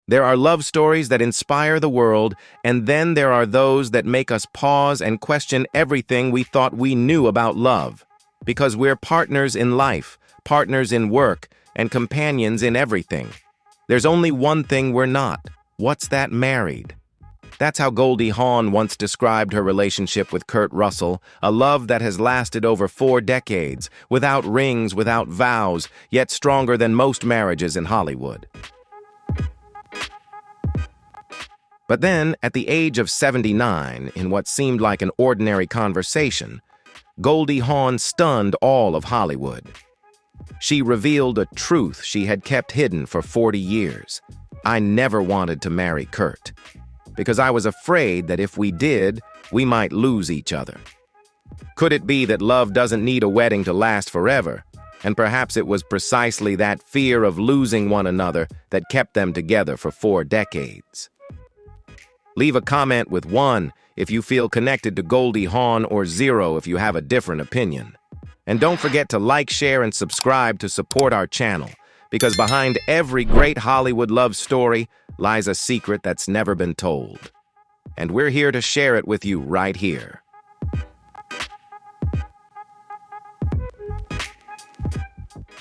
There are love stories that inspire the world, and then there are those that make us pause and question everything we thought we knew about love. Because we're partners in life, partners in work, and companions in everything. There's only one thing we're not. What's that? Married. That's how Goldie Hawn once described her relationship with Kurt Russell, a love that has lasted over 4 decades, without rings, without vows, yet stronger than most marriages in Hollywood. But then, at the age of 79, in what seemed like an ordinary conversation, Goldie Hawn stunned all of Hollywood. She revealed a truth she had kept hidden for 40 years. I never wanted to marry Kurt, because I was afraid that if we did, we might lose each other. Could it be that love doesn't need a wedding to last forever? And perhaps it was precisely that fear of losing one another that kept them together for 4 decades. Leave a comment with 1 if you feel connected to Goldie Hawn, or 0 if you have a different opinion. And don't forget to like, share, and subscribe to support our channel, because behind every great Hollywood love story lies a secret that's never been told. And we're here to share it with you right here.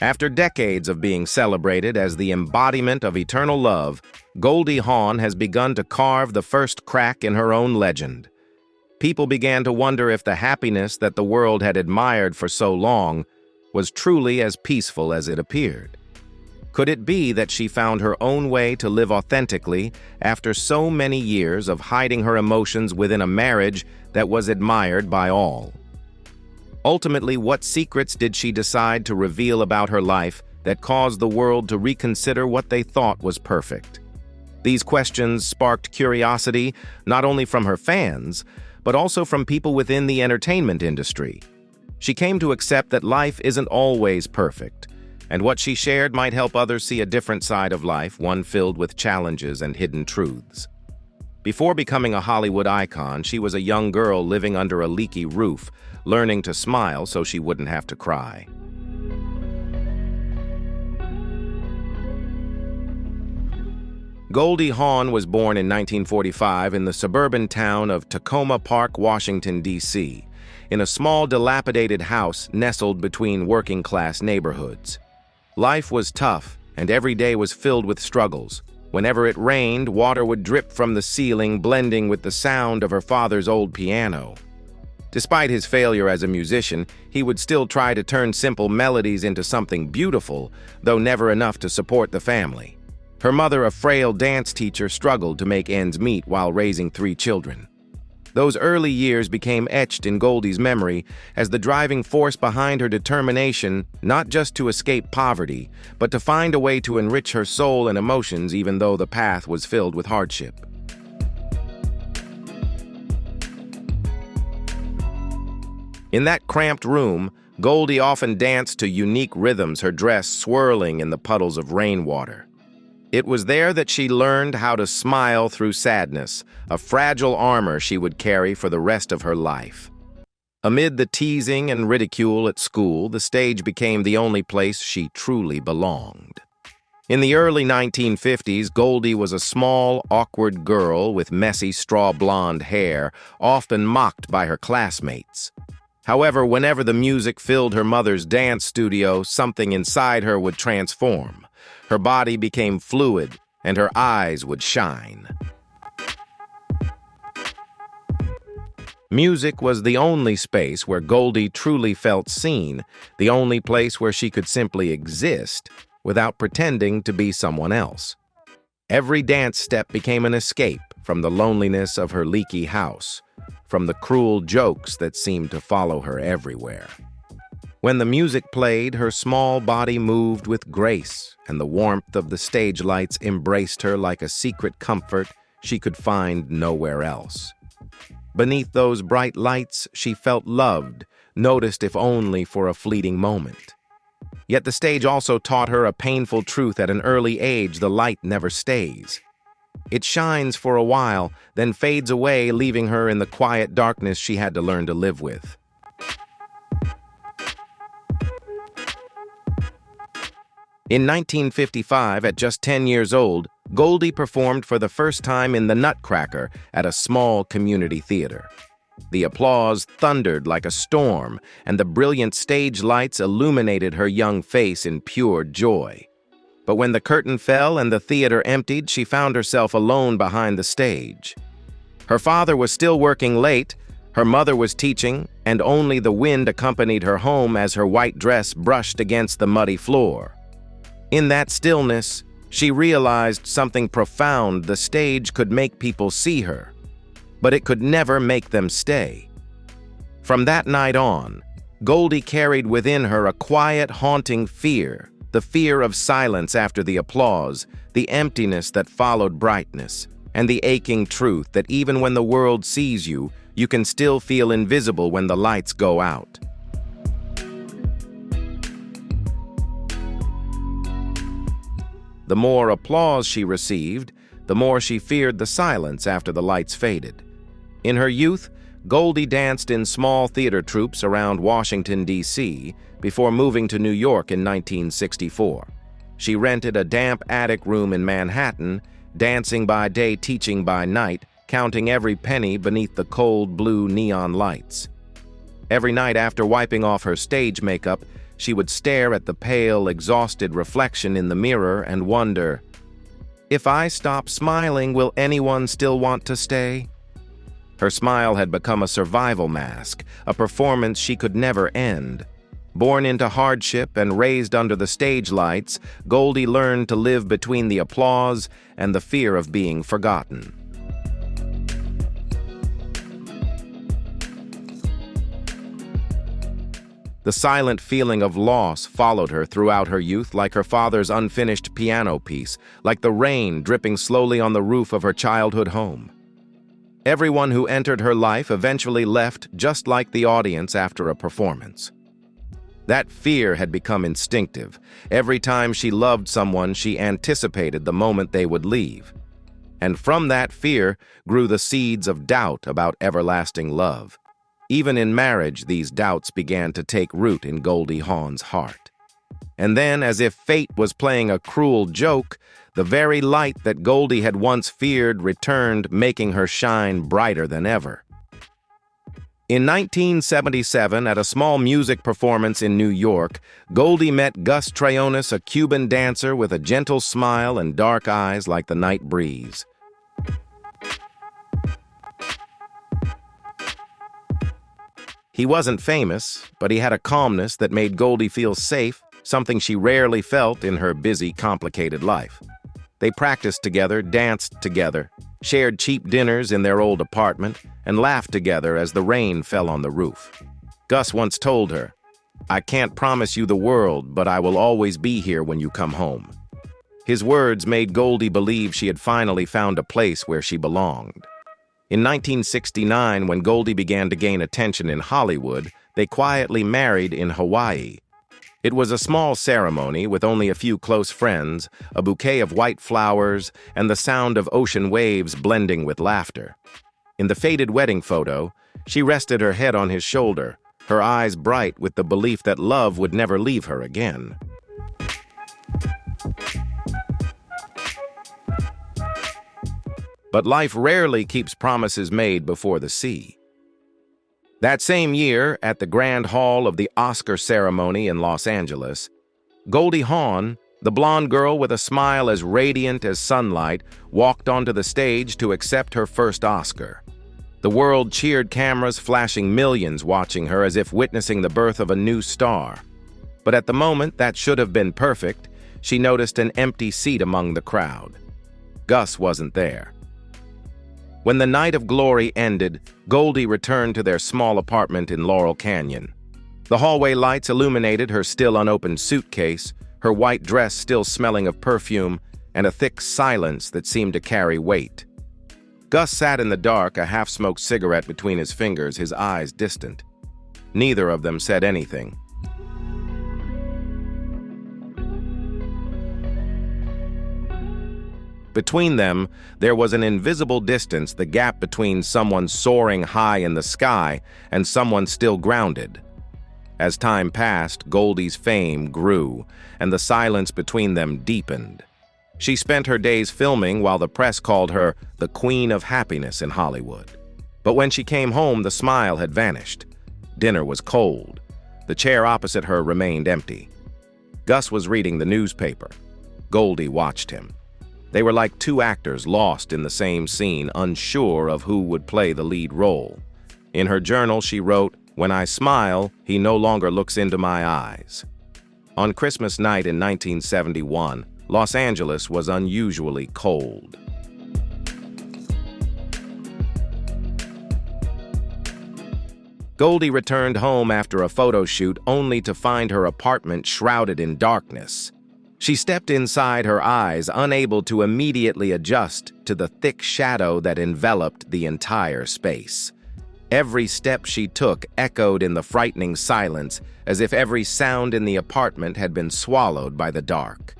After decades of being celebrated as the embodiment of eternal love, Goldie Hawn has begun to carve the first crack in her own legend. People began to wonder if the happiness that the world had admired for so long was truly as peaceful as it appeared. Could it be that she found her own way to live authentically after so many years of hiding her emotions within a marriage that was admired by all? Ultimately, what secrets did she decide to reveal about her life that caused the world to reconsider what they thought was perfect? These questions sparked curiosity not only from her fans, but also from people within the entertainment industry. She came to accept that life isn't always perfect, and what she shared might help others see a different side of life, one filled with challenges and hidden truths. Before becoming a Hollywood icon, she was a young girl living under a leaky roof, learning to smile so she wouldn't have to cry. Goldie Hawn was born in 1945 in the suburban town of Tacoma Park, Washington, D.C., in a small, dilapidated house nestled between working-class neighborhoods. Life was tough, and every day was filled with struggles. Whenever it rained, water would drip from the ceiling, blending with the sound of her father's old piano. Despite his failure as a musician, he would still try to turn simple melodies into something beautiful, though never enough to support the family. Her mother, a frail dance teacher, struggled to make ends meet while raising 3 children. Those early years became etched in Goldie's memory as the driving force behind her determination not just to escape poverty, but to find a way to enrich her soul and emotions even though the path was filled with hardship. In that cramped room, Goldie often danced to unique rhythms, her dress swirling in the puddles of rainwater. It was there that she learned how to smile through sadness, a fragile armor she would carry for the rest of her life. Amid the teasing and ridicule at school, the stage became the only place she truly belonged. In the early 1950s, Goldie was a small, awkward girl with messy straw blonde hair, often mocked by her classmates. However, whenever the music filled her mother's dance studio, something inside her would transform. Her body became fluid, and her eyes would shine. Music was the only space where Goldie truly felt seen, the only place where she could simply exist without pretending to be someone else. Every dance step became an escape from the loneliness of her leaky house, from the cruel jokes that seemed to follow her everywhere. When the music played, her small body moved with grace, and the warmth of the stage lights embraced her like a secret comfort she could find nowhere else. Beneath those bright lights, she felt loved, noticed if only for a fleeting moment. Yet the stage also taught her a painful truth at an early age: the light never stays. It shines for a while, then fades away, leaving her in the quiet darkness she had to learn to live with. In 1955, at just 10 years old, Goldie performed for the first time in the Nutcracker at a small community theater. The applause thundered like a storm, and the brilliant stage lights illuminated her young face in pure joy. But when the curtain fell and the theater emptied, she found herself alone behind the stage. Her father was still working late, her mother was teaching, and only the wind accompanied her home as her white dress brushed against the muddy floor. In that stillness, she realized something profound. The stage could make people see her, but it could never make them stay. From that night on, Goldie carried within her a quiet, haunting fear, the fear of silence after the applause, the emptiness that followed brightness, and the aching truth that even when the world sees you, you can still feel invisible when the lights go out. The more applause she received, the more she feared the silence after the lights faded. In her youth, Goldie danced in small theater troupes around Washington, D.C., before moving to New York in 1964. She rented a damp attic room in Manhattan, dancing by day, teaching by night, counting every penny beneath the cold blue neon lights. Every night after wiping off her stage makeup, she would stare at the pale, exhausted reflection in the mirror and wonder, "If I stop smiling, will anyone still want to stay?" Her smile had become a survival mask, a performance she could never end. Born into hardship and raised under the stage lights, Goldie learned to live between the applause and the fear of being forgotten. The silent feeling of loss followed her throughout her youth, like her father's unfinished piano piece, like the rain dripping slowly on the roof of her childhood home. Everyone who entered her life eventually left, just like the audience after a performance. That fear had become instinctive. Every time she loved someone, she anticipated the moment they would leave. And from that fear grew the seeds of doubt about everlasting love. Even in marriage, these doubts began to take root in Goldie Hawn's heart. And then, as if fate was playing a cruel joke, the very light that Goldie had once feared returned, making her shine brighter than ever. In 1977, at a small music performance in New York, Goldie met Gus Traonis, a Cuban dancer with a gentle smile and dark eyes like the night breeze. He wasn't famous, but he had a calmness that made Goldie feel safe, something she rarely felt in her busy, complicated life. They practiced together, danced together, shared cheap dinners in their old apartment, and laughed together as the rain fell on the roof. Gus once told her, "I can't promise you the world, but I will always be here when you come home." His words made Goldie believe she had finally found a place where she belonged. In 1969, when Goldie began to gain attention in Hollywood, they quietly married in Hawaii. It was a small ceremony with only a few close friends, a bouquet of white flowers, and the sound of ocean waves blending with laughter. In the faded wedding photo, she rested her head on his shoulder, her eyes bright with the belief that love would never leave her again. But life rarely keeps promises made before the sea. That same year, at the Grand Hall of the Oscar ceremony in Los Angeles, Goldie Hawn, the blonde girl with a smile as radiant as sunlight, walked onto the stage to accept her first Oscar. The world cheered, cameras flashing, millions watching her as if witnessing the birth of a new star. But at the moment that should have been perfect, she noticed an empty seat among the crowd. Gus wasn't there. When the night of glory ended, Goldie returned to their small apartment in Laurel Canyon. The hallway lights illuminated her still unopened suitcase, her white dress still smelling of perfume, and a thick silence that seemed to carry weight. Gus sat in the dark, a half-smoked cigarette between his fingers, his eyes distant. Neither of them said anything. Between them, there was an invisible distance, the gap between someone soaring high in the sky and someone still grounded. As time passed, Goldie's fame grew, and the silence between them deepened. She spent her days filming while the press called her the Queen of Happiness in Hollywood. But when she came home, the smile had vanished. Dinner was cold. The chair opposite her remained empty. Gus was reading the newspaper. Goldie watched him. They were like two actors lost in the same scene, unsure of who would play the lead role. In her journal, she wrote, "When I smile, he no longer looks into my eyes." On Christmas night in 1971, Los Angeles was unusually cold. Goldie returned home after a photo shoot only to find her apartment shrouded in darkness. She stepped inside, her eyes unable to immediately adjust to the thick shadow that enveloped the entire space. Every step she took echoed in the frightening silence, as if every sound in the apartment had been swallowed by the dark.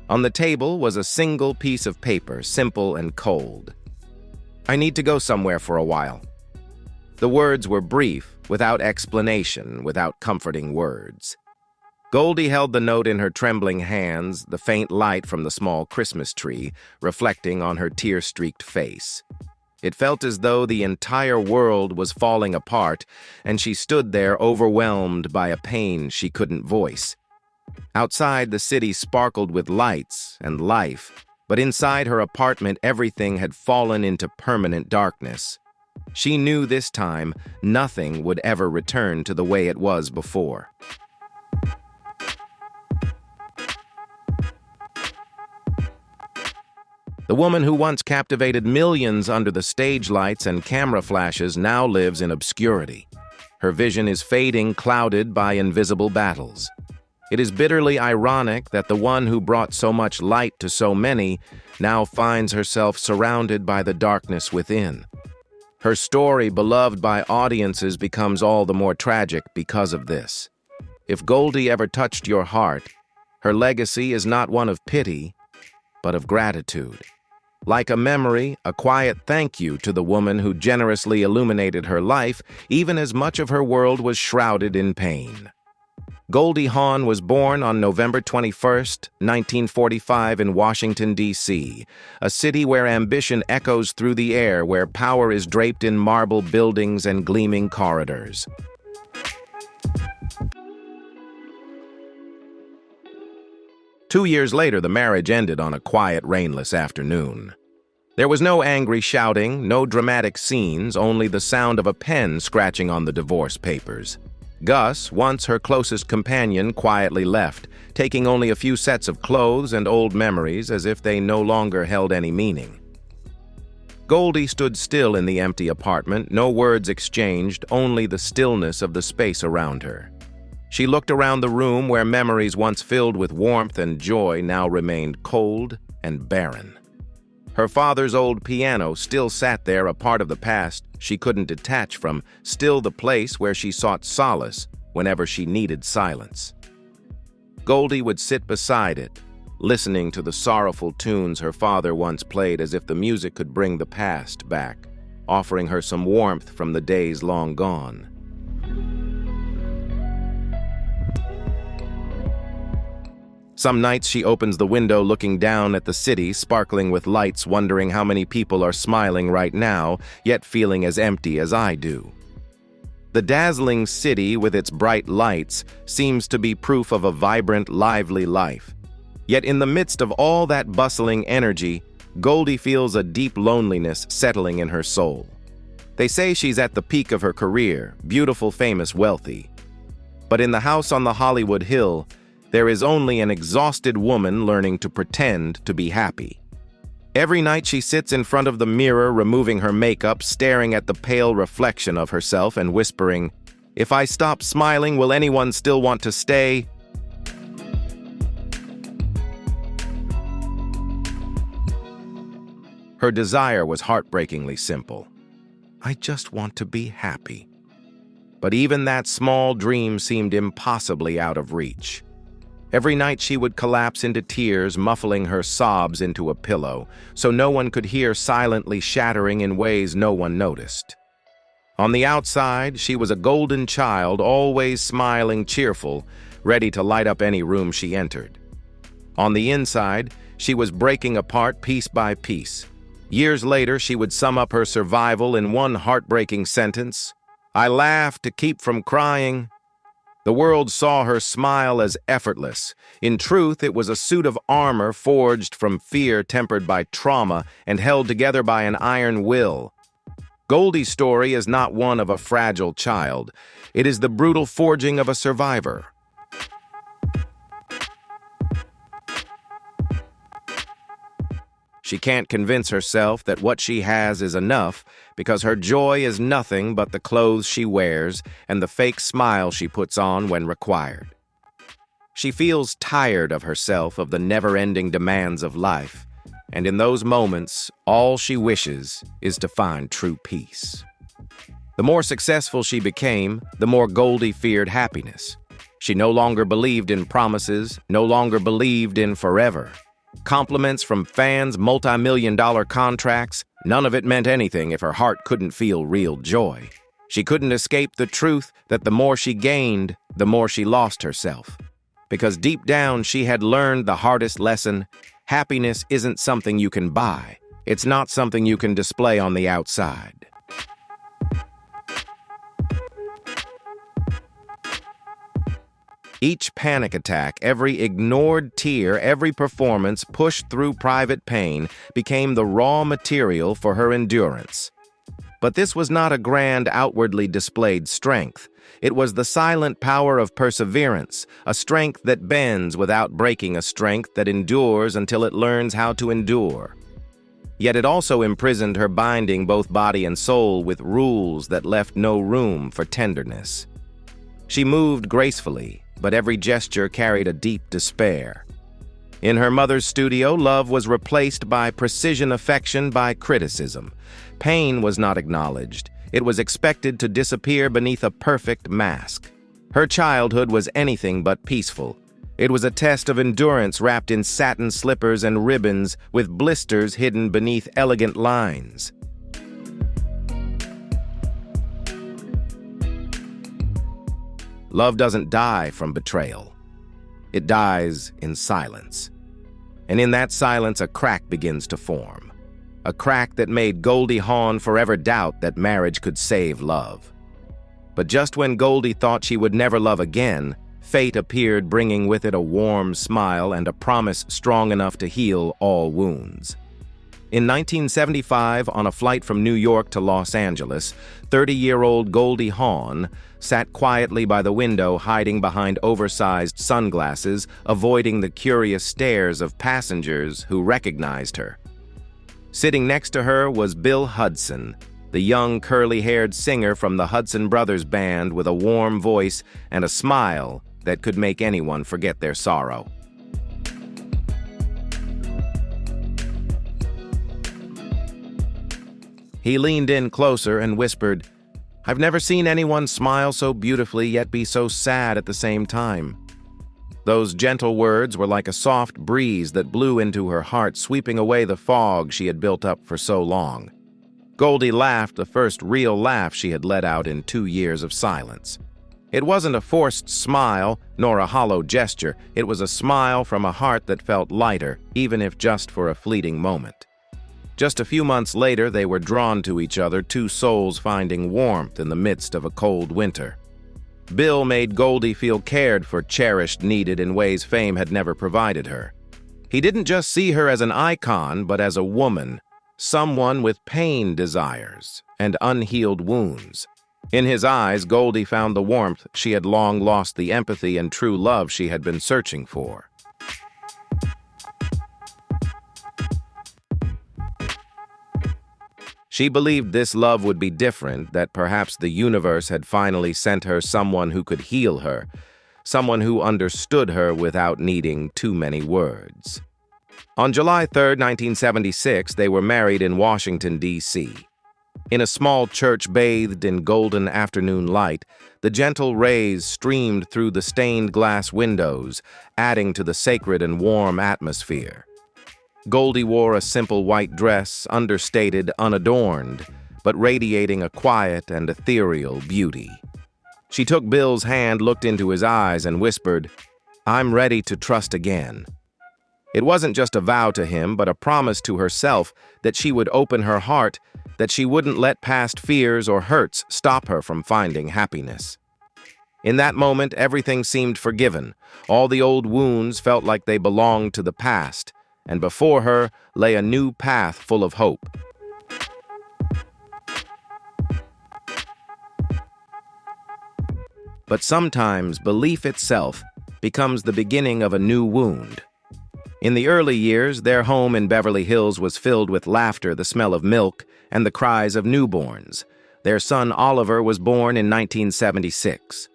On the table was a single piece of paper, simple and cold. "I need to go somewhere for a while." The words were brief, without explanation, without comforting words. Goldie held the note in her trembling hands, the faint light from the small Christmas tree reflecting on her tear-streaked face. It felt as though the entire world was falling apart, and she stood there overwhelmed by a pain she couldn't voice. Outside, the city sparkled with lights and life, but inside her apartment everything had fallen into permanent darkness. She knew this time nothing would ever return to the way it was before. The woman who once captivated millions under the stage lights and camera flashes now lives in obscurity. Her vision is fading, clouded by invisible battles. It is bitterly ironic that the one who brought so much light to so many now finds herself surrounded by the darkness within. Her story, beloved by audiences, becomes all the more tragic because of this. If Goldie ever touched your heart, her legacy is not one of pity, but of gratitude. Like a memory, a quiet thank you to the woman who generously illuminated her life, even as much of her world was shrouded in pain. Goldie Hawn was born on November 21, 1945 in Washington, D.C., a city where ambition echoes through the air, where power is draped in marble buildings and gleaming corridors. Two years later, the marriage ended on a quiet, rainless afternoon. There was no angry shouting, no dramatic scenes, only the sound of a pen scratching on the divorce papers. Gus, once her closest companion, quietly left, taking only a few sets of clothes and old memories as if they no longer held any meaning. Goldie stood still in the empty apartment, no words exchanged, only the stillness of the space around her. She looked around the room where memories once filled with warmth and joy now remained cold and barren. Her father's old piano still sat there, a part of the past she couldn't detach from, still the place where she sought solace whenever she needed silence. Goldie would sit beside it, listening to the sorrowful tunes her father once played, as if the music could bring the past back, offering her some warmth from the days long gone. Some nights she opens the window looking down at the city, sparkling with lights, wondering how many people are smiling right now, yet feeling as empty as I do. The dazzling city with its bright lights seems to be proof of a vibrant, lively life. Yet in the midst of all that bustling energy, Goldie feels a deep loneliness settling in her soul. They say she's at the peak of her career, beautiful, famous, wealthy. But in the house on the Hollywood Hill, there is only an exhausted woman learning to pretend to be happy. Every night she sits in front of the mirror, removing her makeup, staring at the pale reflection of herself and whispering, "If I stop smiling, will anyone still want to stay?" Her desire was heartbreakingly simple. "I just want to be happy." But even that small dream seemed impossibly out of reach. Every night she would collapse into tears, muffling her sobs into a pillow, so no one could hear, silently shattering in ways no one noticed. On the outside, she was a golden child, always smiling, cheerful, ready to light up any room she entered. On the inside, She was breaking apart piece by piece. Years later, she would sum up her survival in one heartbreaking sentence: "I laughed to keep from crying." The world saw her smile as effortless. In truth, it was a suit of armor forged from fear tempered by trauma and held together by an iron will. Goldie's story is not one of a fragile child. It is the brutal forging of a survivor. She can't convince herself that what she has is enough because her joy is nothing but the clothes she wears and the fake smile she puts on when required. She feels tired of herself, of the never-ending demands of life, and in those moments, all she wishes is to find true peace. The more successful she became, the more Goldie feared happiness. She no longer believed in promises, no longer believed in forever. Compliments from fans, multi-million-dollar contracts, none of it meant anything if her heart couldn't feel real joy. She couldn't escape the truth that the more she gained, the more she lost herself. Because deep down she had learned the hardest lesson: happiness isn't something you can buy. It's not something you can display on the outside. Each panic attack, every ignored tear, every performance pushed through private pain became the raw material for her endurance. But this was not a grand, outwardly displayed strength. It was the silent power of perseverance, a strength that bends without breaking, a strength that endures until it learns how to endure. Yet it also imprisoned her, binding both body and soul with rules that left no room for tenderness. She moved gracefully, but every gesture carried a deep despair. In her mother's studio, love was replaced by precision, affection by criticism. Pain was not acknowledged. It was expected to disappear beneath a perfect mask. Her childhood was anything but peaceful. It was a test of endurance wrapped in satin slippers and ribbons, with blisters hidden beneath elegant lines. Love doesn't die from betrayal. It dies in silence. And in that silence, a crack begins to form. A crack that made Goldie Hawn forever doubt that marriage could save love. But just when Goldie thought she would never love again, fate appeared, bringing with it a warm smile and a promise strong enough to heal all wounds. In 1975, on a flight from New York to Los Angeles, 30-year-old Goldie Hawn sat quietly by the window, hiding behind oversized sunglasses, avoiding the curious stares of passengers who recognized her. Sitting next to her was Bill Hudson, the young curly-haired singer from the Hudson Brothers Band, with a warm voice and a smile that could make anyone forget their sorrow. He leaned in closer and whispered, "I've never seen anyone smile so beautifully yet be so sad at the same time." Those gentle words were like a soft breeze that blew into her heart, sweeping away the fog she had built up for so long. Goldie laughed, the first real laugh she had let out in 2 years of silence. It wasn't a forced smile, nor a hollow gesture. It was a smile from a heart that felt lighter, even if just for a fleeting moment. Just a few months later, they were drawn to each other, two souls finding warmth in the midst of a cold winter. Bill made Goldie feel cared for, cherished, needed in ways fame had never provided her. He didn't just see her as an icon, but as a woman, someone with pain, desires, and unhealed wounds. In his eyes, Goldie found the warmth she had long lost, the empathy and true love she had been searching for. She believed this love would be different, that perhaps the universe had finally sent her someone who could heal her, someone who understood her without needing too many words. On July 3, 1976, they were married in Washington, D.C. In a small church bathed in golden afternoon light, the gentle rays streamed through the stained glass windows, adding to the sacred and warm atmosphere. Goldie wore a simple white dress, understated, unadorned, but radiating a quiet and ethereal beauty. She took Bill's hand, looked into his eyes, and whispered, "I'm ready to trust again." It wasn't just a vow to him, but a promise to herself that she would open her heart, that she wouldn't let past fears or hurts stop her from finding happiness. In that moment, everything seemed forgiven. All the old wounds felt like they belonged to the past, and before her lay a new path full of hope. But sometimes belief itself becomes the beginning of a new wound. In the early years, their home in Beverly Hills was filled with laughter, the smell of milk, and the cries of newborns. Their son Oliver was born in 1976.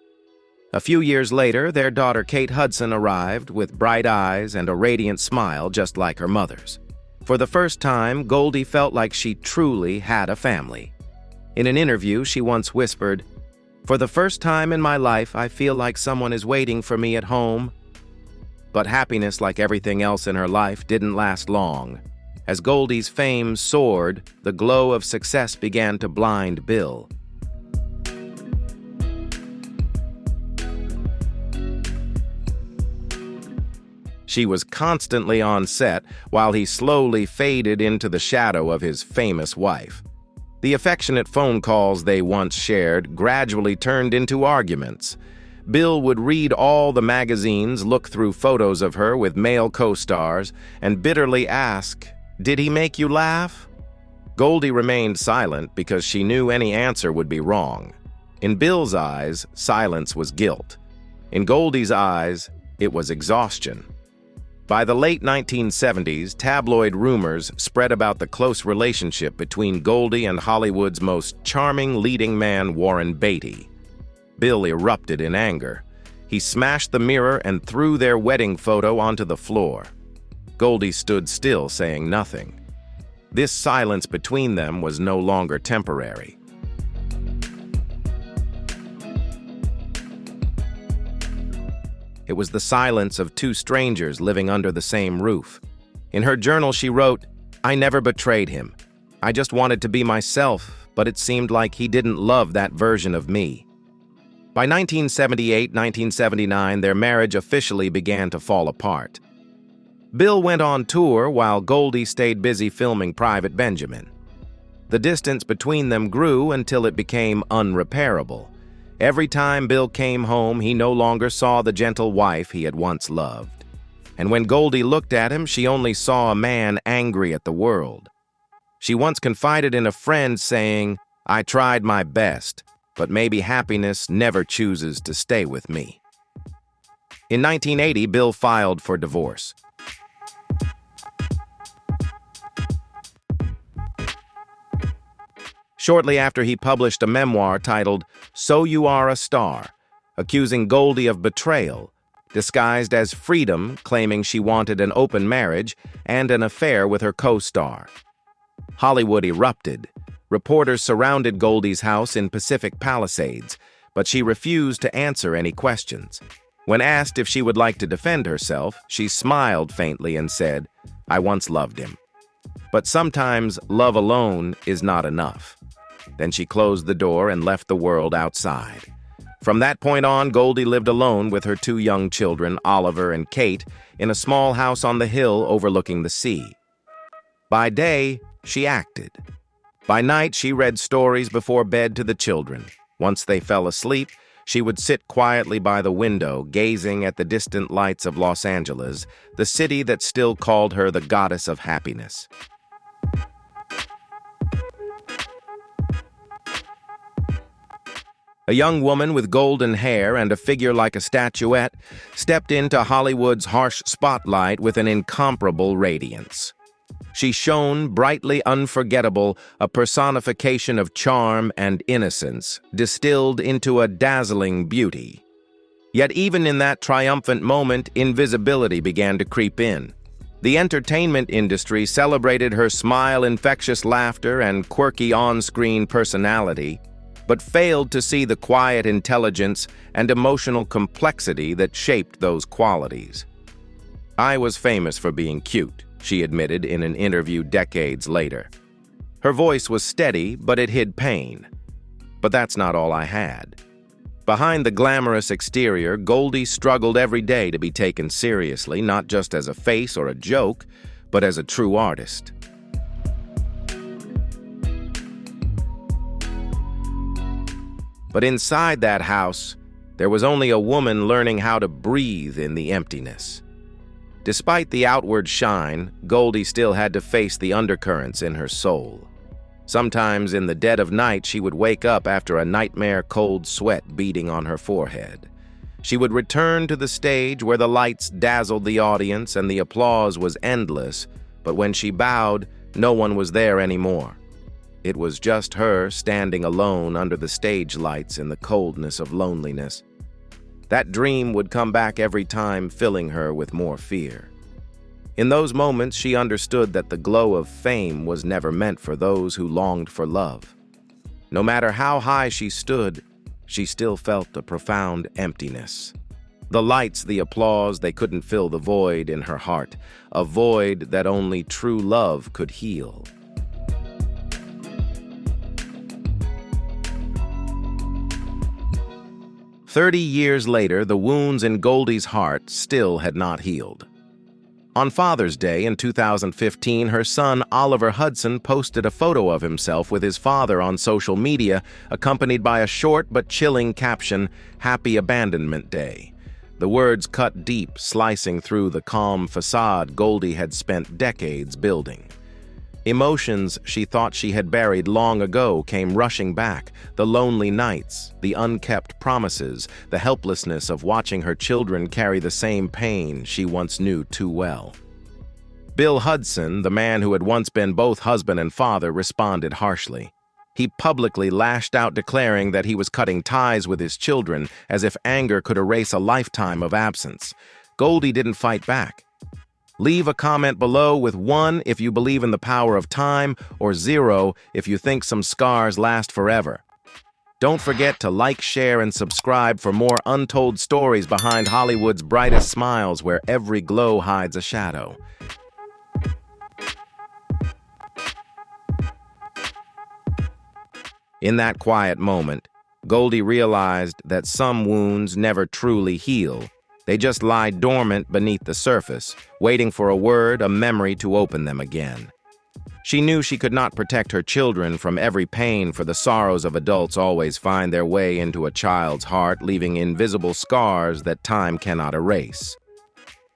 A few years later, their daughter Kate Hudson arrived with bright eyes and a radiant smile just like her mother's. For the first time, Goldie felt like she truly had a family. In an interview, she once whispered, "For the first time in my life, I feel like someone is waiting for me at home." But happiness, like everything else in her life, didn't last long. As Goldie's fame soared, the glow of success began to blind Bill. She was constantly on set while he slowly faded into the shadow of his famous wife. The affectionate phone calls they once shared gradually turned into arguments. Bill would read all the magazines, look through photos of her with male co-stars, and bitterly ask, "Did he make you laugh?" Goldie remained silent because she knew any answer would be wrong. In Bill's eyes, silence was guilt. In Goldie's eyes, it was exhaustion. By the late 1970s, tabloid rumors spread about the close relationship between Goldie and Hollywood's most charming leading man, Warren Beatty. Bill erupted in anger. He smashed the mirror and threw their wedding photo onto the floor. Goldie stood still, saying nothing. This silence between them was no longer temporary. It was the silence of two strangers living under the same roof. In her journal, she wrote, "I never betrayed him. I just wanted to be myself, but it seemed like he didn't love that version of me." By 1978-1979, their marriage officially began to fall apart. Bill went on tour while Goldie stayed busy filming Private Benjamin. The distance between them grew until it became unrepairable. Every time Bill came home, he no longer saw the gentle wife he had once loved. And when Goldie looked at him, she only saw a man angry at the world. She once confided in a friend saying, "I tried my best, but maybe happiness never chooses to stay with me." In 1980, Bill filed for divorce. Shortly after, he published a memoir titled "So You Are a Star," accusing Goldie of betrayal, disguised as freedom, claiming she wanted an open marriage and an affair with her co-star. Hollywood erupted. Reporters surrounded Goldie's house in Pacific Palisades, but she refused to answer any questions. When asked if she would like to defend herself, she smiled faintly and said, "I once loved him." But sometimes love alone is not enough. Then she closed the door and left the world outside. From that point on, Goldie lived alone with her two young children, Oliver and Kate, in a small house on the hill overlooking the sea. By day, she acted. By night, she read stories before bed to the children. Once they fell asleep, she would sit quietly by the window, gazing at the distant lights of Los Angeles, the city that still called her the goddess of happiness. A young woman with golden hair and a figure like a statuette stepped into Hollywood's harsh spotlight with an incomparable radiance. She shone brightly unforgettable, a personification of charm and innocence, distilled into a dazzling beauty. Yet even in that triumphant moment, invisibility began to creep in. The entertainment industry celebrated her smile, infectious laughter, and quirky on-screen personality, but failed to see the quiet intelligence and emotional complexity that shaped those qualities. "I was famous for being cute," she admitted in an interview decades later. Her voice was steady, but it hid pain. "But that's not all I had." Behind the glamorous exterior, Goldie struggled every day to be taken seriously, not just as a face or a joke, but as a true artist. But inside that house, there was only a woman learning how to breathe in the emptiness. Despite the outward shine, Goldie still had to face the undercurrents in her soul. Sometimes in the dead of night, she would wake up after a nightmare cold sweat beating on her forehead. She would return to the stage where the lights dazzled the audience and the applause was endless, but when she bowed, no one was there anymore. It was just her standing alone under the stage lights in the coldness of loneliness. That dream would come back every time, filling her with more fear. In those moments, she understood that the glow of fame was never meant for those who longed for love. No matter how high she stood, she still felt a profound emptiness. The lights, the applause, they couldn't fill the void in her heart, a void that only true love could heal. "30 years later, the wounds in Goldie's heart still had not healed. On Father's Day in 2015, her son Oliver Hudson posted a photo of himself with his father on social media, accompanied by a short but chilling caption, "Happy Abandonment Day." The words cut deep, slicing through the calm facade Goldie had spent decades building. Emotions she thought she had buried long ago came rushing back: the lonely nights, the unkept promises, the helplessness of watching her children carry the same pain she once knew too well. Bill Hudson, the man who had once been both husband and father, responded harshly. He publicly lashed out, declaring that he was cutting ties with his children, as if anger could erase a lifetime of absence. Goldie didn't fight back. Leave a comment below with 1 if you believe in the power of time, or 0 if you think some scars last forever. Don't forget to like, share, and subscribe for more untold stories behind Hollywood's brightest smiles, where every glow hides a shadow. In that quiet moment, Goldie realized that some wounds never truly heal. They just lie dormant beneath the surface, waiting for a word, a memory to open them again. She knew she could not protect her children from every pain, for the sorrows of adults always find their way into a child's heart, leaving invisible scars that time cannot erase.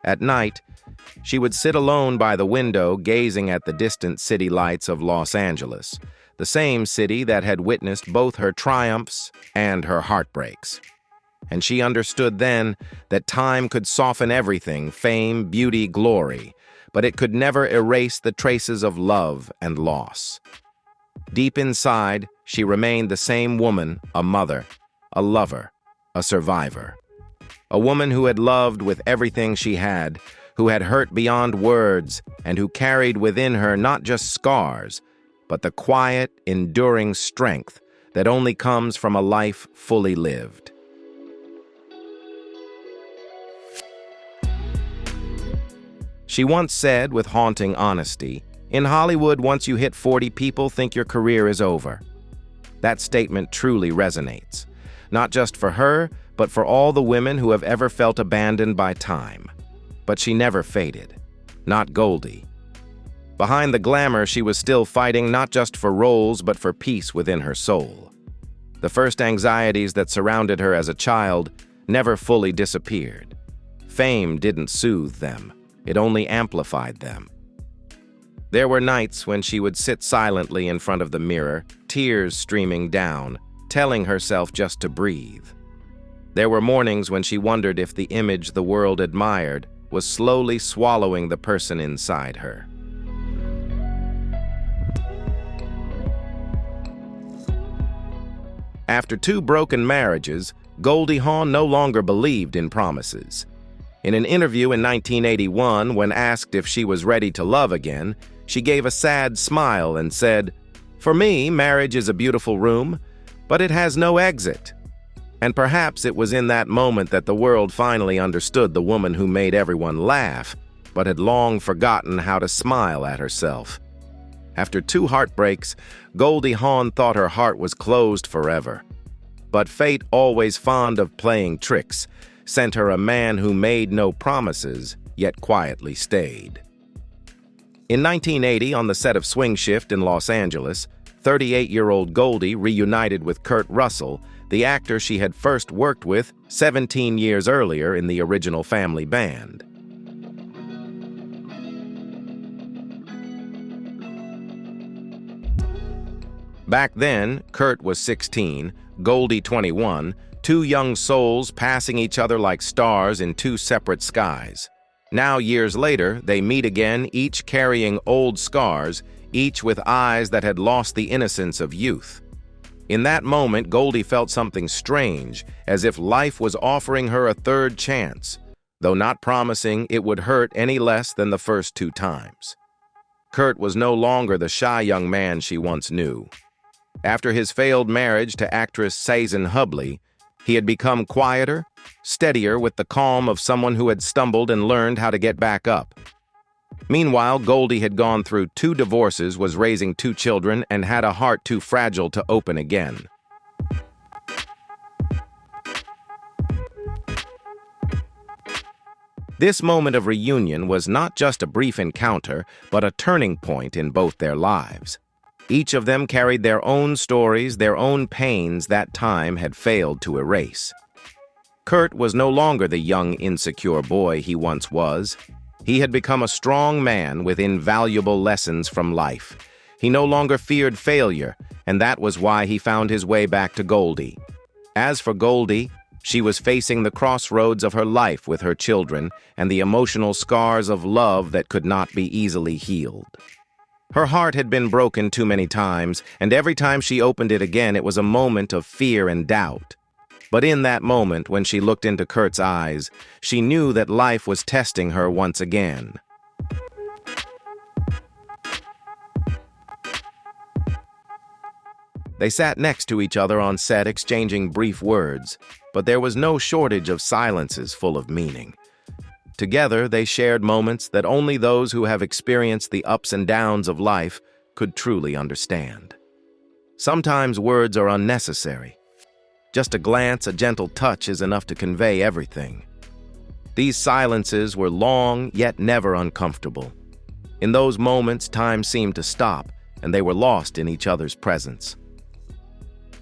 At night, she would sit alone by the window, gazing at the distant city lights of Los Angeles, the same city that had witnessed both her triumphs and her heartbreaks. And she understood then that time could soften everything, fame, beauty, glory, but it could never erase the traces of love and loss. Deep inside, she remained the same woman, a mother, a lover, a survivor. A woman who had loved with everything she had, who had hurt beyond words, and who carried within her not just scars, but the quiet, enduring strength that only comes from a life fully lived. She once said with haunting honesty, "In Hollywood, once you hit 40, people think your career is over." That statement truly resonates, not just for her, but for all the women who have ever felt abandoned by time. But she never faded. Not Goldie. Behind the glamour, she was still fighting not just for roles, but for peace within her soul. The first anxieties that surrounded her as a child never fully disappeared. Fame didn't soothe them. It only amplified them. There were nights when she would sit silently in front of the mirror, tears streaming down, telling herself just to breathe. There were mornings when she wondered if the image the world admired was slowly swallowing the person inside her. After 2 broken marriages, Goldie Hawn no longer believed in promises. In an interview in 1981, when asked if she was ready to love again, she gave a sad smile and said, "For me, marriage is a beautiful room, but it has no exit." And perhaps it was in that moment that the world finally understood the woman who made everyone laugh, but had long forgotten how to smile at herself. After 2 heartbreaks, Goldie Hawn thought her heart was closed forever. But fate, always fond of playing tricks, sent her a man who made no promises, yet quietly stayed. In 1980, on the set of Swing Shift in Los Angeles, 38-year-old Goldie reunited with Kurt Russell, the actor she had first worked with 17 years earlier in the original family band. Back then, Kurt was 16, Goldie 21, two young souls passing each other like stars in two separate skies. Now, years later, they meet again, each carrying old scars, each with eyes that had lost the innocence of youth. In that moment, Goldie felt something strange, as if life was offering her a third chance, though not promising it would hurt any less than the first two times. Kurt was no longer the shy young man she once knew. After his failed marriage to actress Susan Hubley, he had become quieter, steadier, with the calm of someone who had stumbled and learned how to get back up. Meanwhile, Goldie had gone through 2 divorces, was raising 2 children, and had a heart too fragile to open again. This moment of reunion was not just a brief encounter, but a turning point in both their lives. Each of them carried their own stories, their own pains that time had failed to erase. Kurt was no longer the young, insecure boy he once was. He had become a strong man with invaluable lessons from life. He no longer feared failure, and that was why he found his way back to Goldie. As for Goldie, she was facing the crossroads of her life with her children and the emotional scars of love that could not be easily healed. Her heart had been broken too many times, and every time she opened it again, it was a moment of fear and doubt. But in that moment, when she looked into Kurt's eyes, she knew that life was testing her once again. They sat next to each other on set, exchanging brief words, but there was no shortage of silences full of meaning. Together, they shared moments that only those who have experienced the ups and downs of life could truly understand. Sometimes words are unnecessary. Just a glance, a gentle touch is enough to convey everything. These silences were long, yet never uncomfortable. In those moments, time seemed to stop, and they were lost in each other's presence.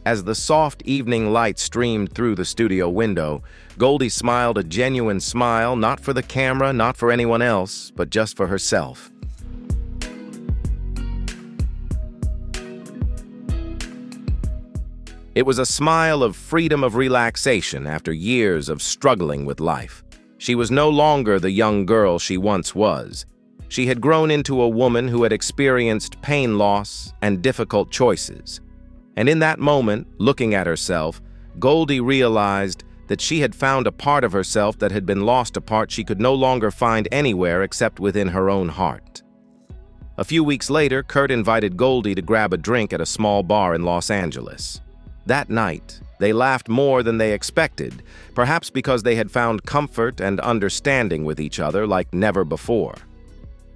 As the soft evening light streamed through the studio window, Goldie smiled a genuine smile, not for the camera, not for anyone else, but just for herself. It was a smile of freedom, of relaxation after years of struggling with life. She was no longer the young girl she once was. She had grown into a woman who had experienced pain, loss, and difficult choices. And in that moment, looking at herself, Goldie realized that she had found a part of herself that had been lost, a part she could no longer find anywhere except within her own heart. A few weeks later, Kurt invited Goldie to grab a drink at a small bar in Los Angeles. That night, they laughed more than they expected, perhaps because they had found comfort and understanding with each other like never before.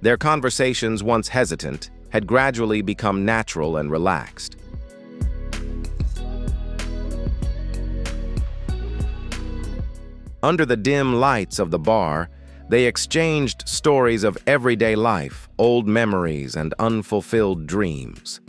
Their conversations, once hesitant, had gradually become natural and relaxed. Under the dim lights of the bar, they exchanged stories of everyday life, old memories, and unfulfilled dreams.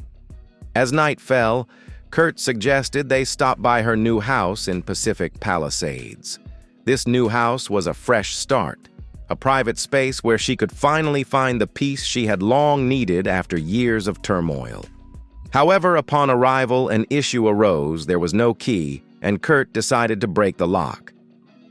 As night fell, Kurt suggested they stop by her new house in Pacific Palisades. This new house was a fresh start, a private space where she could finally find the peace she had long needed after years of turmoil. However, upon arrival, an issue arose. There was no key, and Kurt decided to break the lock.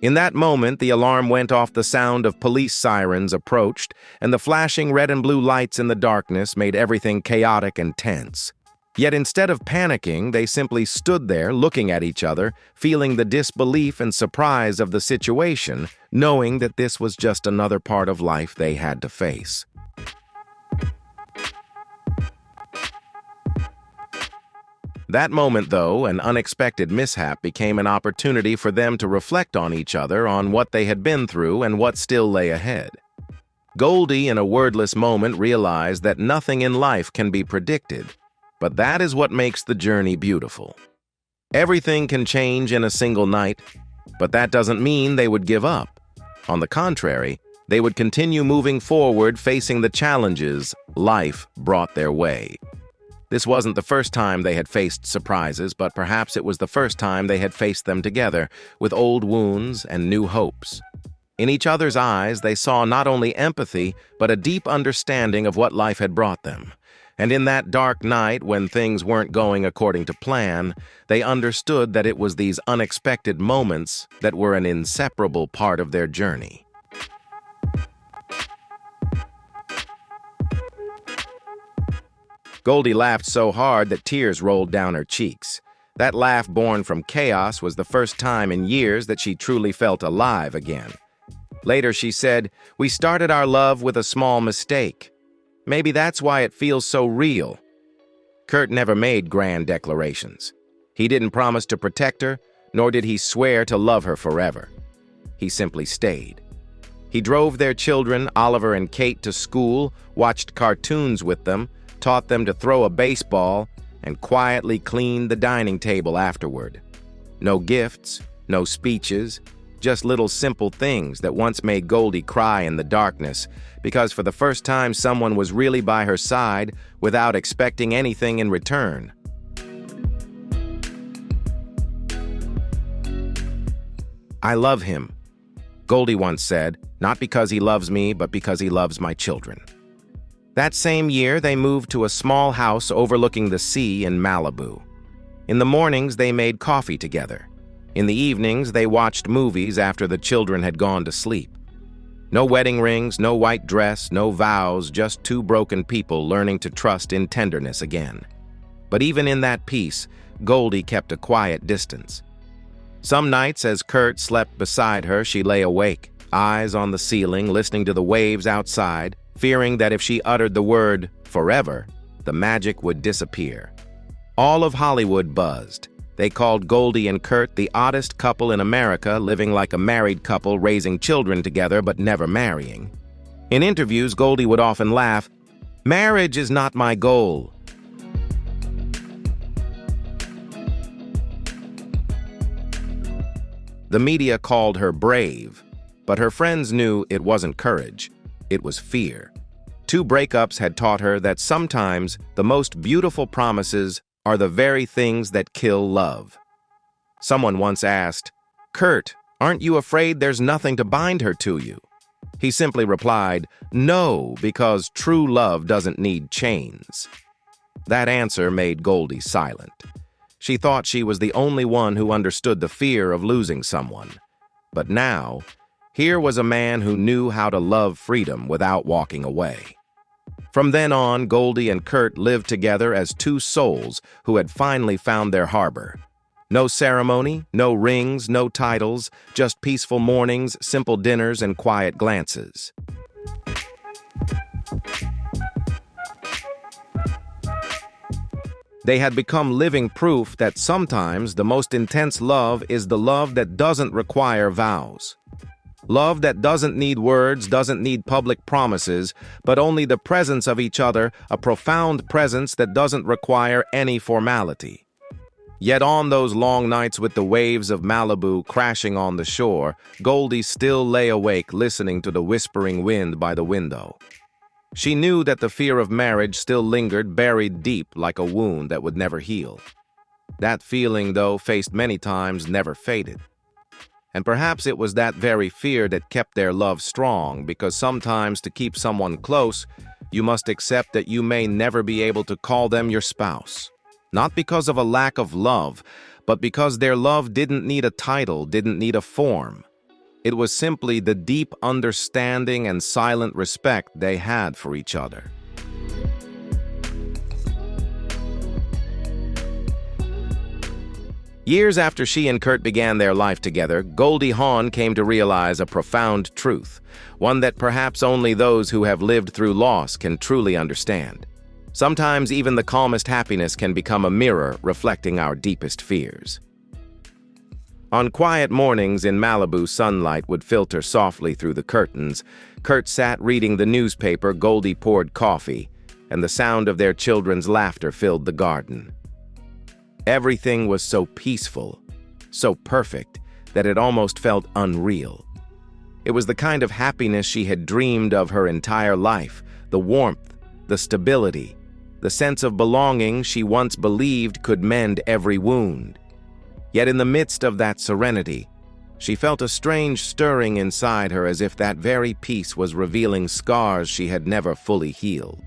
In that moment, the alarm went off. The sound of police sirens approached, and the flashing red and blue lights in the darkness made everything chaotic and tense. Yet instead of panicking, they simply stood there looking at each other, feeling the disbelief and surprise of the situation, knowing that this was just another part of life they had to face. That moment, though, an unexpected mishap, became an opportunity for them to reflect on each other, on what they had been through and what still lay ahead. Goldie, in a wordless moment, realized that nothing in life can be predicted, but that is what makes the journey beautiful. Everything can change in a single night, but that doesn't mean they would give up. On the contrary, they would continue moving forward, facing the challenges life brought their way. This wasn't the first time they had faced surprises, but perhaps it was the first time they had faced them together, with old wounds and new hopes. In each other's eyes, they saw not only empathy, but a deep understanding of what life had brought them. And in that dark night, when things weren't going according to plan, they understood that it was these unexpected moments that were an inseparable part of their journey. Goldie laughed so hard that tears rolled down her cheeks. That laugh born from chaos was the first time in years that she truly felt alive again. Later she said, "We started our love with a small mistake. Maybe that's why it feels so real." Kurt never made grand declarations. He didn't promise to protect her, nor did he swear to love her forever. He simply stayed. He drove their children, Oliver and Kate, to school, watched cartoons with them, taught them to throw a baseball, and quietly cleaned the dining table afterward. No gifts, no speeches, just little simple things that once made Goldie cry in the darkness, because for the first time someone was really by her side without expecting anything in return. "I love him," Goldie once said, "not because he loves me, but because he loves my children." That same year, they moved to a small house overlooking the sea in Malibu. In the mornings, they made coffee together. In the evenings, they watched movies after the children had gone to sleep. No wedding rings, no white dress, no vows, just two broken people learning to trust in tenderness again. But even in that peace, Goldie kept a quiet distance. Some nights, as Kurt slept beside her, she lay awake, eyes on the ceiling, listening to the waves outside, fearing that if she uttered the word forever, the magic would disappear. All of Hollywood buzzed. They called Goldie and Kurt the oddest couple in America, living like a married couple, raising children together but never marrying. In interviews, Goldie would often laugh, "Marriage is not my goal." The media called her brave, but her friends knew it wasn't courage. It was fear. 2 breakups had taught her that sometimes the most beautiful promises are the very things that kill love. Someone once asked, "Kurt, aren't you afraid there's nothing to bind her to you?" He simply replied, "No, because true love doesn't need chains." That answer made Goldie silent. She thought she was the only one who understood the fear of losing someone. But now, here was a man who knew how to love freedom without walking away. From then on, Goldie and Kurt lived together as 2 souls who had finally found their harbor. No ceremony, no rings, no titles, just peaceful mornings, simple dinners, and quiet glances. They had become living proof that sometimes the most intense love is the love that doesn't require vows. Love that doesn't need words, doesn't need public promises, but only the presence of each other, a profound presence that doesn't require any formality. Yet on those long nights with the waves of Malibu crashing on the shore, Goldie still lay awake listening to the whispering wind by the window. She knew that the fear of marriage still lingered buried deep like a wound that would never heal. That feeling, though faced many times, never faded. And perhaps it was that very fear that kept their love strong, because sometimes to keep someone close, you must accept that you may never be able to call them your spouse. Not because of a lack of love, but because their love didn't need a title, didn't need a form. It was simply the deep understanding and silent respect they had for each other. Years after she and Kurt began their life together, Goldie Hawn came to realize a profound truth, one that perhaps only those who have lived through loss can truly understand. Sometimes even the calmest happiness can become a mirror reflecting our deepest fears. On quiet mornings in Malibu, sunlight would filter softly through the curtains. Kurt sat reading the newspaper, Goldie poured coffee, and the sound of their children's laughter filled the garden. Everything was so peaceful, so perfect, that it almost felt unreal. It was the kind of happiness she had dreamed of her entire life, the warmth, the stability, the sense of belonging she once believed could mend every wound. Yet in the midst of that serenity, she felt a strange stirring inside her, as if that very peace was revealing scars she had never fully healed.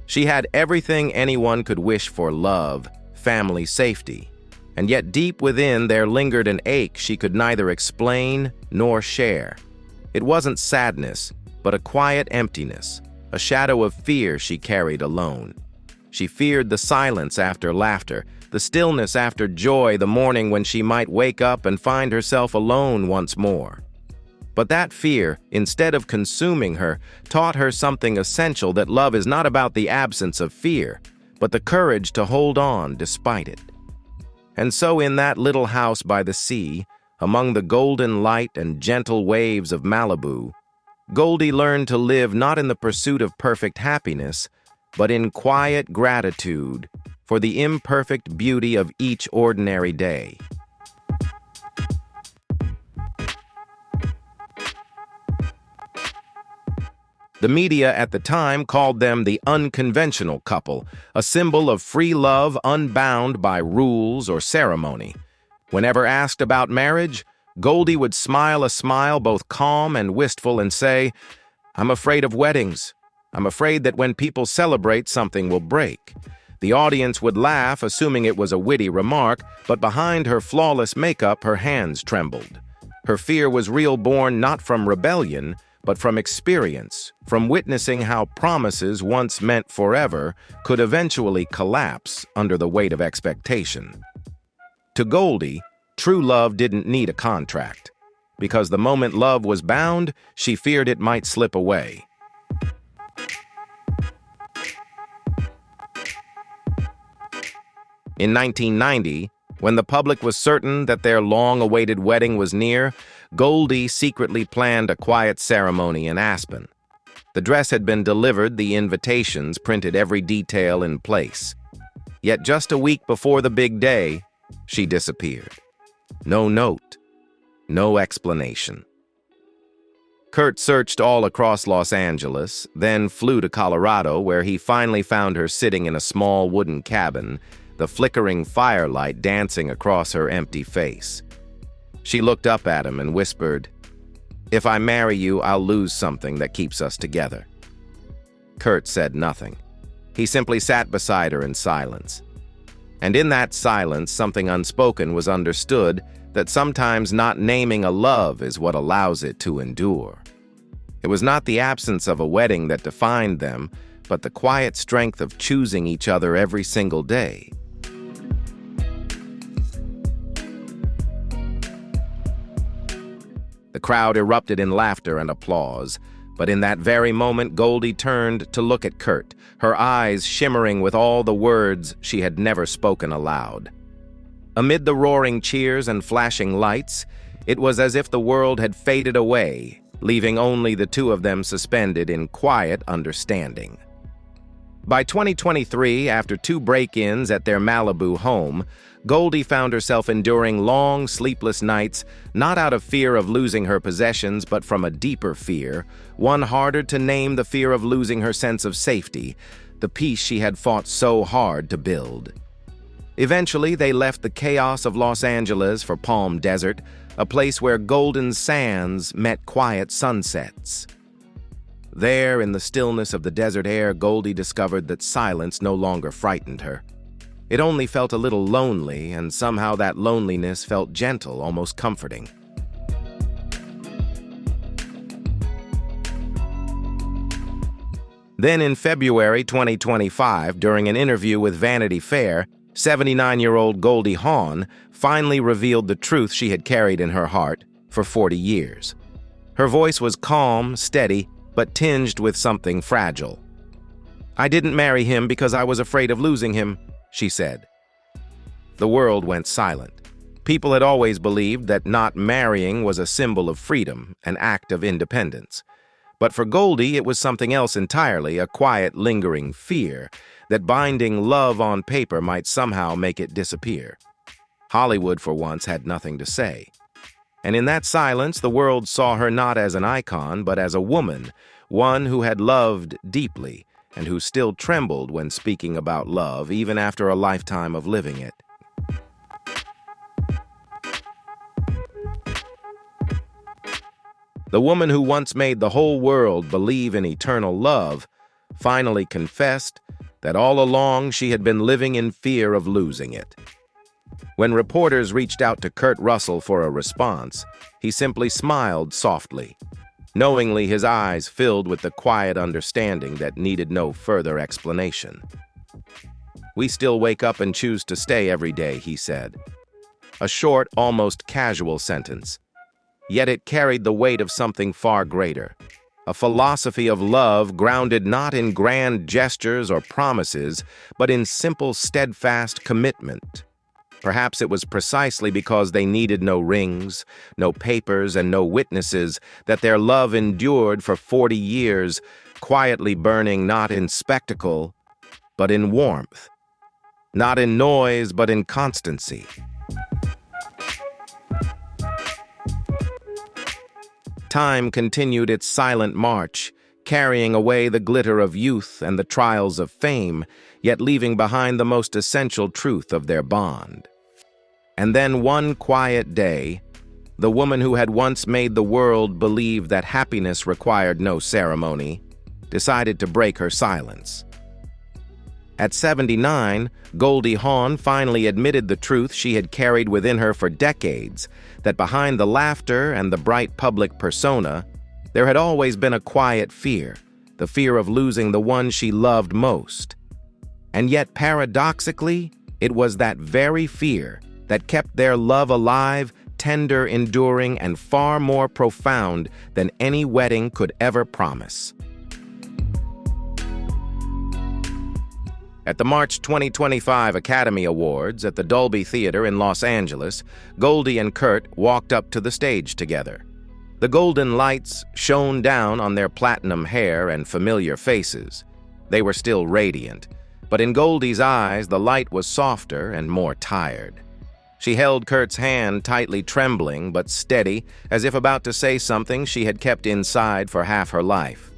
She had everything anyone could wish for: love, family, safety. And yet deep within there lingered an ache she could neither explain nor share. It wasn't sadness, but a quiet emptiness, a shadow of fear she carried alone. She feared the silence after laughter, the stillness after joy, the morning when she might wake up and find herself alone once more. But that fear, instead of consuming her, taught her something essential: that love is not about the absence of fear, but the courage to hold on despite it. And so in that little house by the sea, among the golden light and gentle waves of Malibu, Goldie learned to live not in the pursuit of perfect happiness, but in quiet gratitude for the imperfect beauty of each ordinary day. The media at the time called them the unconventional couple, a symbol of free love unbound by rules or ceremony. Whenever asked about marriage, Goldie would smile a smile both calm and wistful and say, "I'm afraid of weddings. I'm afraid that when people celebrate, something will break." The audience would laugh, assuming it was a witty remark, but behind her flawless makeup, her hands trembled. Her fear was real, born not from rebellion, but from experience, from witnessing how promises once meant forever could eventually collapse under the weight of expectation. To Goldie, true love didn't need a contract, because the moment love was bound, she feared it might slip away. In 1990, when the public was certain that their long-awaited wedding was near, Goldie secretly planned a quiet ceremony in Aspen. The dress had been delivered, the invitations printed, every detail in place. Yet just a week before the big day, she disappeared. No note, no explanation. Kurt searched all across Los Angeles, then flew to Colorado, where he finally found her sitting in a small wooden cabin, the flickering firelight dancing across her empty face. She looked up at him and whispered, "If I marry you, I'll lose something that keeps us together." Kurt said nothing. He simply sat beside her in silence. And in that silence, something unspoken was understood: that sometimes not naming a love is what allows it to endure. It was not the absence of a wedding that defined them, but the quiet strength of choosing each other every single day. The crowd erupted in laughter and applause, but in that very moment Goldie turned to look at Kurt, her eyes shimmering with all the words she had never spoken aloud. Amid the roaring cheers and flashing lights, it was as if the world had faded away, leaving only the two of them suspended in quiet understanding. By 2023, after 2 break-ins at their Malibu home, Goldie found herself enduring long, sleepless nights, not out of fear of losing her possessions, but from a deeper fear, one harder to name: the fear of losing her sense of safety, the peace she had fought so hard to build. Eventually, they left the chaos of Los Angeles for Palm Desert, a place where golden sands met quiet sunsets. There, in the stillness of the desert air, Goldie discovered that silence no longer frightened her. It only felt a little lonely, and somehow that loneliness felt gentle, almost comforting. Then in February 2025, during an interview with Vanity Fair, 79-year-old Goldie Hawn finally revealed the truth she had carried in her heart for 40 years. Her voice was calm, steady, but tinged with something fragile. "I didn't marry him because I was afraid of losing him," she said. The world went silent. People had always believed that not marrying was a symbol of freedom, an act of independence. But for Goldie, it was something else entirely, a quiet, lingering fear that binding love on paper might somehow make it disappear. Hollywood, for once, had nothing to say. And in that silence, the world saw her not as an icon, but as a woman, one who had loved deeply, and who still trembled when speaking about love, even after a lifetime of living it. The woman who once made the whole world believe in eternal love finally confessed that all along she had been living in fear of losing it. When reporters reached out to Kurt Russell for a response, he simply smiled softly, knowingly his eyes filled with the quiet understanding that needed no further explanation. "We still wake up and choose to stay every day," he said. A short, almost casual sentence. Yet it carried the weight of something far greater. A philosophy of love grounded not in grand gestures or promises, but in simple, steadfast commitment. Perhaps it was precisely because they needed no rings, no papers, and no witnesses that their love endured for 40 years, quietly burning not in spectacle, but in warmth. Not in noise, but in constancy. Time continued its silent march, carrying away the glitter of youth and the trials of fame, yet leaving behind the most essential truth of their bond. And then one quiet day, the woman who had once made the world believe that happiness required no ceremony, decided to break her silence. At 79, Goldie Hawn finally admitted the truth she had carried within her for decades, that behind the laughter and the bright public persona, there had always been a quiet fear, the fear of losing the one she loved most. And yet, paradoxically, it was that very fear that kept their love alive, tender, enduring, and far more profound than any wedding could ever promise. At the March 2025 Academy Awards at the Dolby Theater in Los Angeles, Goldie and Kurt walked up to the stage together. The golden lights shone down on their platinum hair and familiar faces. They were still radiant, but in Goldie's eyes the light was softer and more tired. She held Kurt's hand tightly, trembling but steady, as if about to say something she had kept inside for half her life.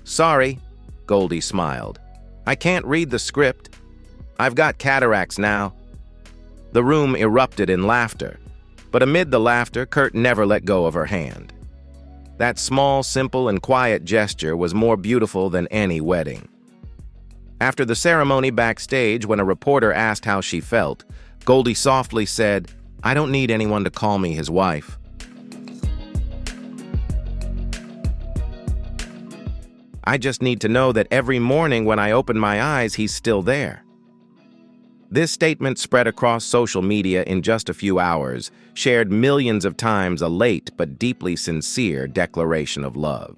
"Sorry," Goldie smiled. "I can't read the script. I've got cataracts now." The room erupted in laughter, but amid the laughter, Kurt never let go of her hand. That small, simple, and quiet gesture was more beautiful than any wedding. After the ceremony backstage, when a reporter asked how she felt, Goldie softly said, "I don't need anyone to call me his wife. I just need to know that every morning when I open my eyes, he's still there." This statement spread across social media in just a few hours, shared millions of times, a late but deeply sincere declaration of love.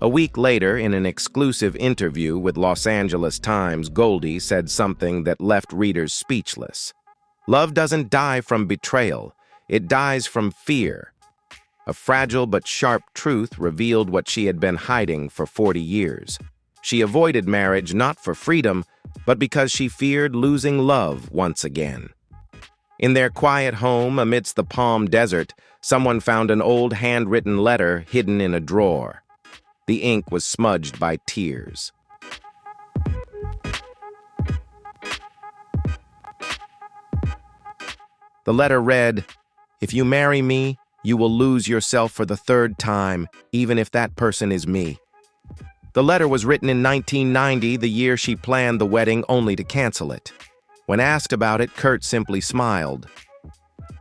A week later, in an exclusive interview with Los Angeles Times, Goldie said something that left readers speechless. "Love doesn't die from betrayal, it dies from fear." A fragile but sharp truth revealed what she had been hiding for 40 years. She avoided marriage not for freedom, but because she feared losing love once again. In their quiet home amidst the Palm Desert, someone found an old handwritten letter hidden in a drawer. The ink was smudged by tears. The letter read, "If you marry me, you will lose yourself for the third time, even if that person is me." The letter was written in 1990, the year she planned the wedding, only to cancel it. When asked about it, Kurt simply smiled.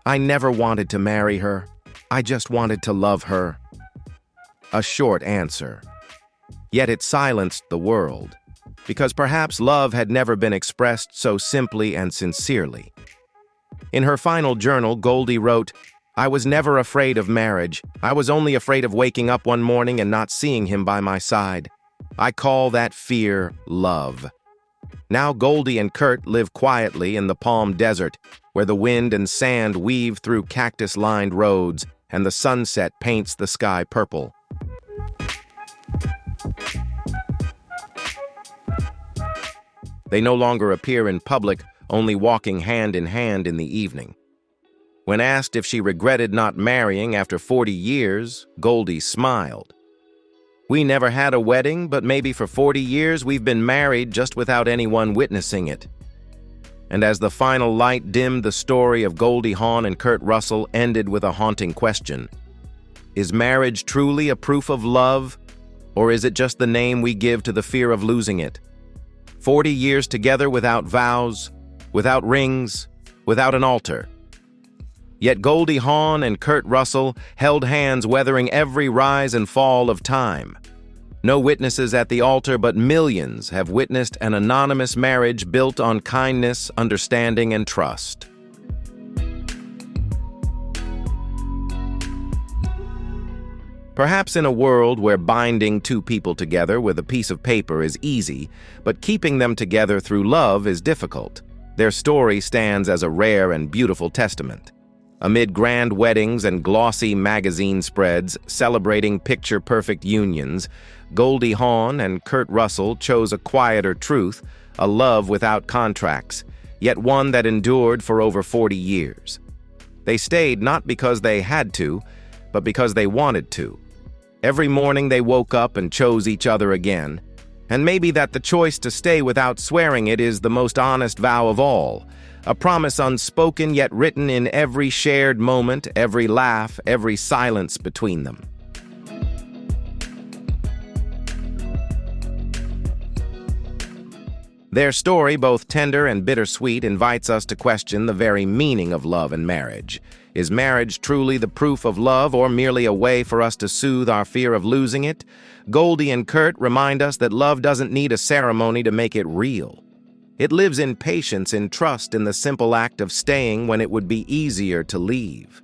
"I never wanted to marry her. I just wanted to love her." A short answer. Yet it silenced the world, because perhaps love had never been expressed so simply and sincerely. In her final journal, Goldie wrote, "I was never afraid of marriage. I was only afraid of waking up one morning and not seeing him by my side. I call that fear love." Now Goldie and Kurt live quietly in the Palm Desert, where the wind and sand weave through cactus-lined roads and the sunset paints the sky purple. They no longer appear in public, only walking hand in hand in the evening. When asked if she regretted not marrying after 40 years, Goldie smiled. "We never had a wedding, but maybe for 40 years we've been married just without anyone witnessing it." And as the final light dimmed, the story of Goldie Hawn and Kurt Russell ended with a haunting question. Is marriage truly a proof of love, or is it just the name we give to the fear of losing it? 40 years together without vows, without rings, without an altar. Yet Goldie Hawn and Kurt Russell held hands, weathering every rise and fall of time. No witnesses at the altar, but millions have witnessed an anonymous marriage built on kindness, understanding, and trust. Perhaps in a world where binding two people together with a piece of paper is easy, but keeping them together through love is difficult, their story stands as a rare and beautiful testament. Amid grand weddings and glossy magazine spreads celebrating picture-perfect unions, Goldie Hawn and Kurt Russell chose a quieter truth, a love without contracts, yet one that endured for over 40 years. They stayed not because they had to, but because they wanted to. Every morning they woke up and chose each other again, and maybe that the choice to stay without swearing it is the most honest vow of all, a promise unspoken yet written in every shared moment, every laugh, every silence between them. Their story, both tender and bittersweet, invites us to question the very meaning of love and marriage. Is marriage truly the proof of love, or merely a way for us to soothe our fear of losing it? Goldie and Kurt remind us that love doesn't need a ceremony to make it real. It lives in patience, in trust, in the simple act of staying when it would be easier to leave.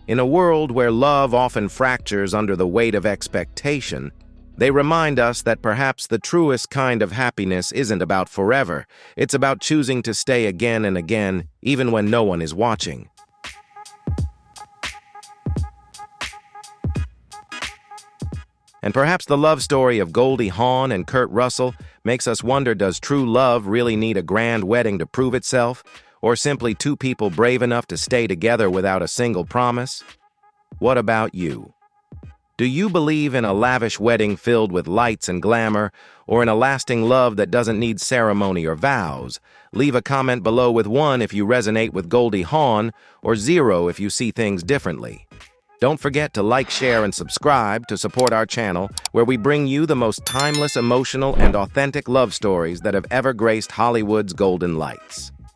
In a world where love often fractures under the weight of expectation, they remind us that perhaps the truest kind of happiness isn't about forever. It's about choosing to stay again and again, even when no one is watching. And perhaps the love story of Goldie Hawn and Kurt Russell makes us wonder, does true love really need a grand wedding to prove itself, or simply two people brave enough to stay together without a single promise? What about you? Do you believe in a lavish wedding filled with lights and glamour, or in a lasting love that doesn't need ceremony or vows? Leave a comment below with 1 if you resonate with Goldie Hawn, or 0 if you see things differently. Don't forget to like, share, and subscribe to support our channel, where we bring you the most timeless, emotional, and authentic love stories that have ever graced Hollywood's golden lights.